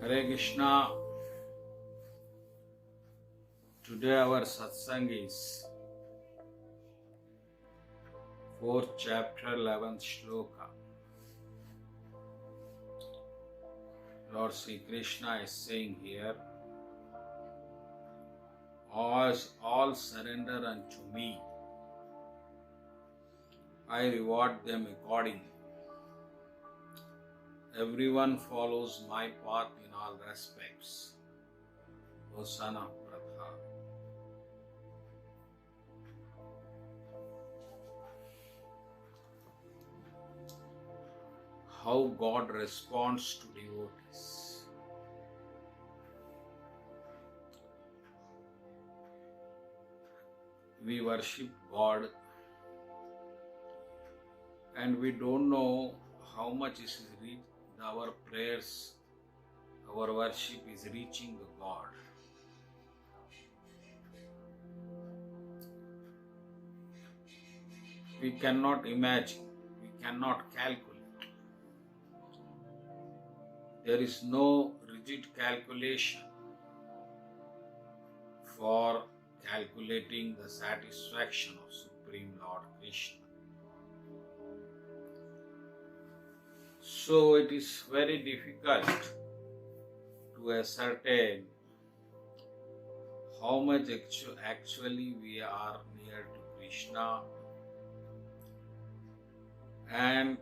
Hare Krishna. Today our satsang is 4th chapter, 11th shloka. Lord Sri Krishna is saying here, as all surrender unto me, I reward them accordingly. Everyone follows my path in all respects. O son of Pratha. How God responds to devotees. We worship God and we don't know how much our prayers, our worship is reaching the God. We cannot imagine, we cannot calculate. There is no rigid calculation for calculating the satisfaction of Supreme Lord Krishna. So it is very difficult to ascertain how much actually we are near to Krishna and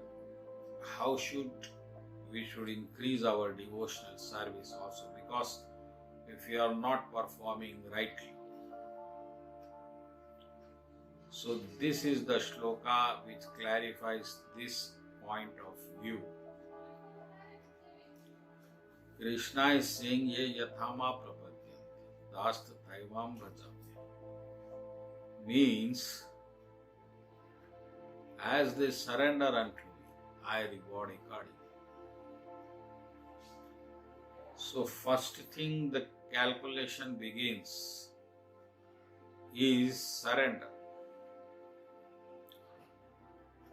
how we should increase our devotional service also, because if we are not performing rightly. So this is the shloka which clarifies this point of view. Krishna is saying, Ye yathama prapadyanti, dast taivam bhajamya. Means, as they surrender unto me, I reward accordingly. So first thing the calculation begins is surrender.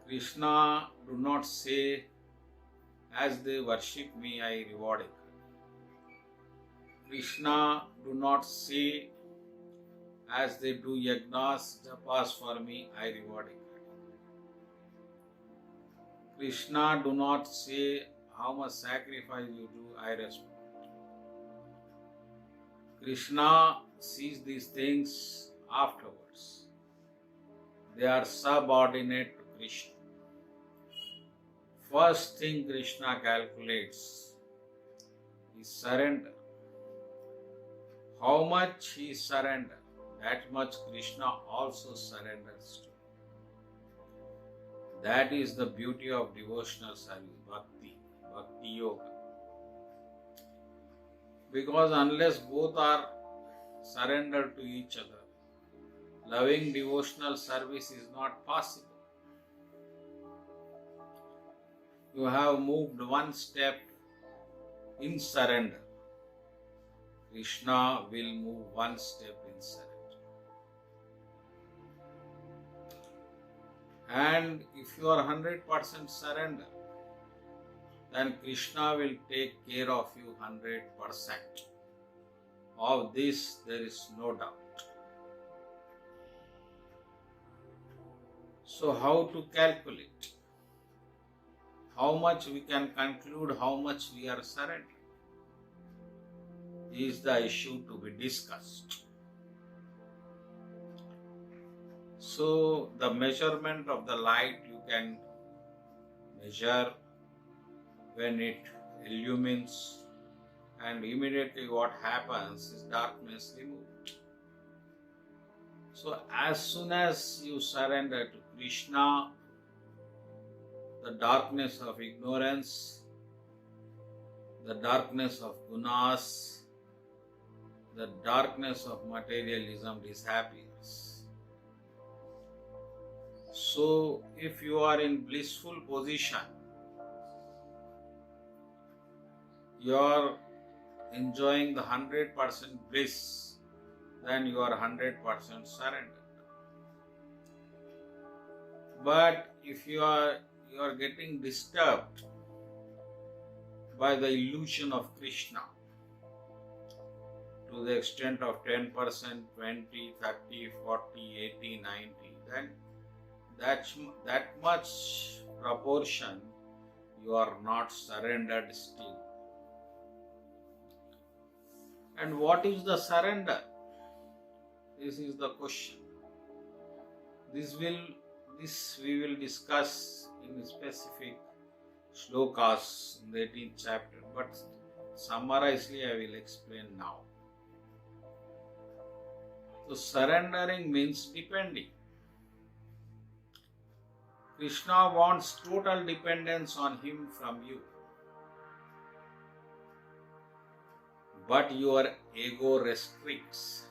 Krishna do not say, as they worship me, I reward it. Krishna do not say, as they do yajnas, japas for me, I reward it. Krishna do not say, how much sacrifice you do, I respect. Krishna sees these things afterwards. They are subordinate to Krishna. First thing Krishna calculates is surrender. How much he surrenders, that much Krishna also surrenders to. That is the beauty of devotional service, bhakti yoga. Because unless both are surrendered to each other, loving devotional service is not possible. You have moved one step in surrender. Krishna will move one step in surrender. And if you are 100% surrender, then Krishna will take care of you 100%. Of this there is no doubt. So how to calculate? How much we can conclude, how much we are surrendered, is the issue to be discussed. So the measurement of the light you can measure when it illumines, and immediately what happens is darkness removed. So as soon as you surrender to Krishna, the darkness of ignorance, the darkness of gunas, the darkness of materialism disappears. So if you are in blissful position, you are enjoying the 100% bliss, then you are 100% surrendered. But if you are getting disturbed by the illusion of Krishna, to the extent of 10%, 20, 30, 40, 80, 90, then that much proportion you are not surrendered still. And what is the surrender? This is the question. This we will discuss in specific shlokas in the 18th chapter, but summarizedly I will explain now. So surrendering means depending. Krishna wants total dependence on him from you. But your ego restricts.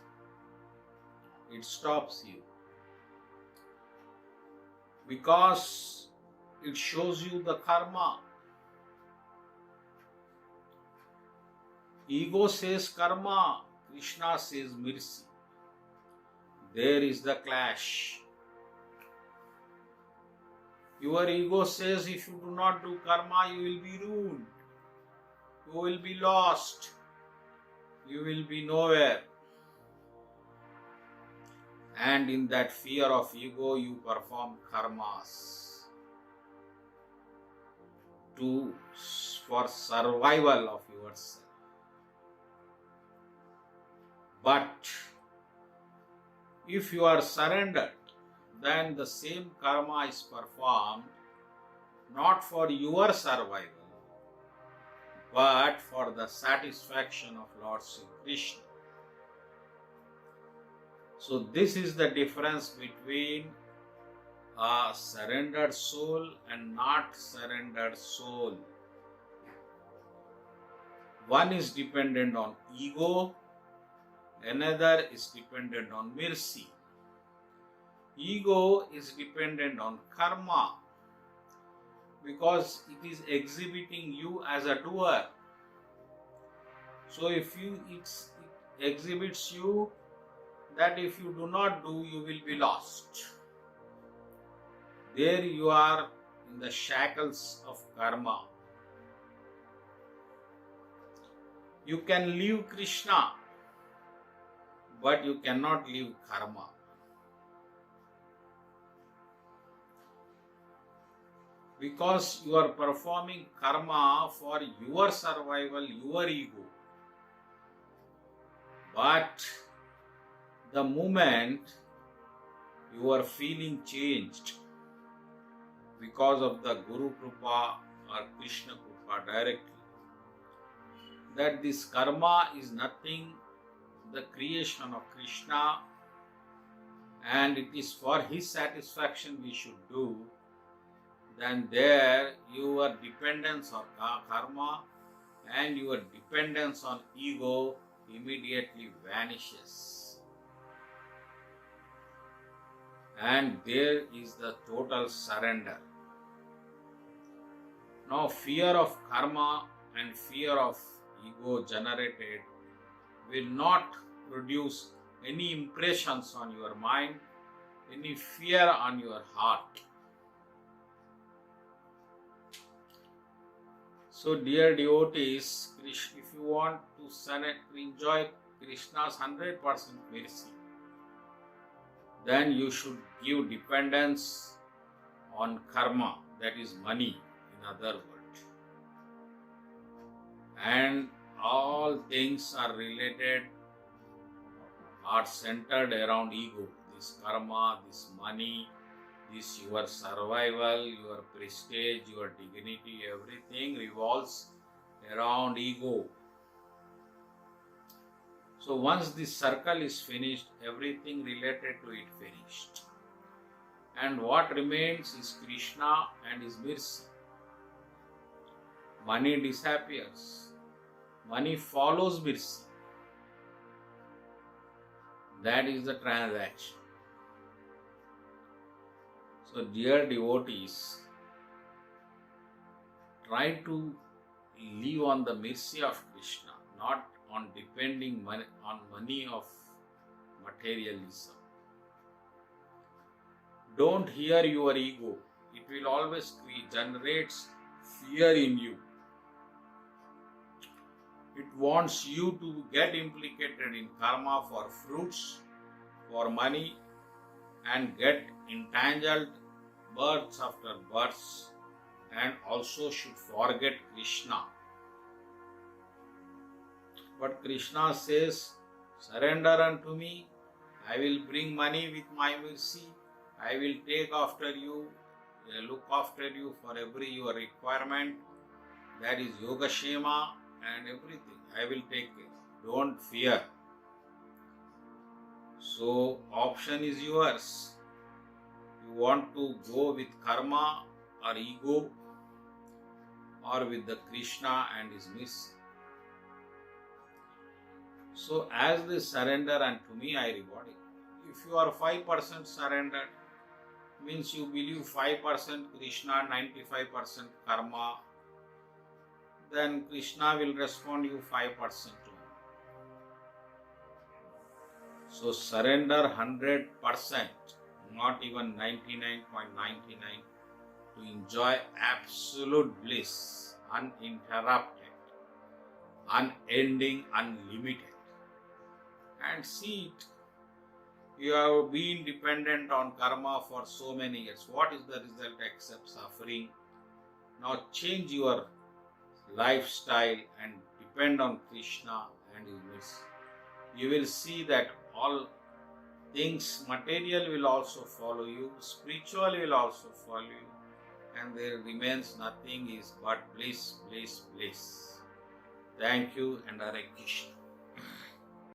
It stops you. Because it shows you the karma. Ego says karma, Krishna says mercy. There is the clash. Your ego says if you do not do karma, you will be ruined. You will be lost. You will be nowhere. And in that fear of ego, you perform karmas for survival of yourself. But if you are surrendered, then the same karma is performed not for your survival, but for the satisfaction of Lord Sri Krishna. So this is the difference between a surrendered soul and not surrendered soul. One is dependent on ego, another is dependent on mercy. Ego is dependent on karma because it is exhibiting you as a doer. So if it exhibits you that if you do not do, you will be lost. There you are in the shackles of karma. You can leave Krishna, but you cannot leave karma. Because you are performing karma for your survival, your ego. But the moment you are feeling changed because of the Guru Krupa or Krishna Krupa directly, that this karma is nothing, the creation of Krishna, and it is for his satisfaction we should do, then there your dependence on karma and your dependence on ego immediately vanishes. And there is the total surrender. Now fear of karma and fear of ego generated will not produce any impressions on your mind, any fear on your heart. So dear devotees, if you want to enjoy Krishna's 100% mercy, then you should give dependence on karma, that is money in other words. And all things are related, are centered around ego. This karma, this money, this your survival, your prestige, your dignity, everything revolves around ego. So once this circle is finished, everything related to it finished. And what remains is Krishna and his mercy. Money disappears. Money follows mercy. That is the transaction. So dear devotees, try to live on the mercy of Krishna, not on depending on money of materialism. Don't hear your ego. It will always generate fear in you. It wants you to get implicated in karma for fruits, for money, and get entangled births after births, and also should forget Krishna. But Krishna says, surrender unto me, I will bring money with my mercy, I will take after you, look after you for every your requirement. That is Yogashema and everything. I will take care. Don't fear. So, option is yours. You want to go with karma or ego, or with the Krishna and his mercy. So, as they surrender unto me, I reward you. If you are 5% surrendered, means you believe 5% Krishna, 95% karma, then Krishna will respond you 5% to him. So surrender 100%, not even 99.99, to enjoy absolute bliss, uninterrupted, unending, unlimited. And see it. You have been dependent on karma for so many years. What is the result except suffering? Now change your lifestyle and depend on Krishna and his mercy. You will see that all things, material will also follow you, spiritual will also follow you, and there remains nothing is but bliss, bliss, bliss. Thank you and Hare Krishna.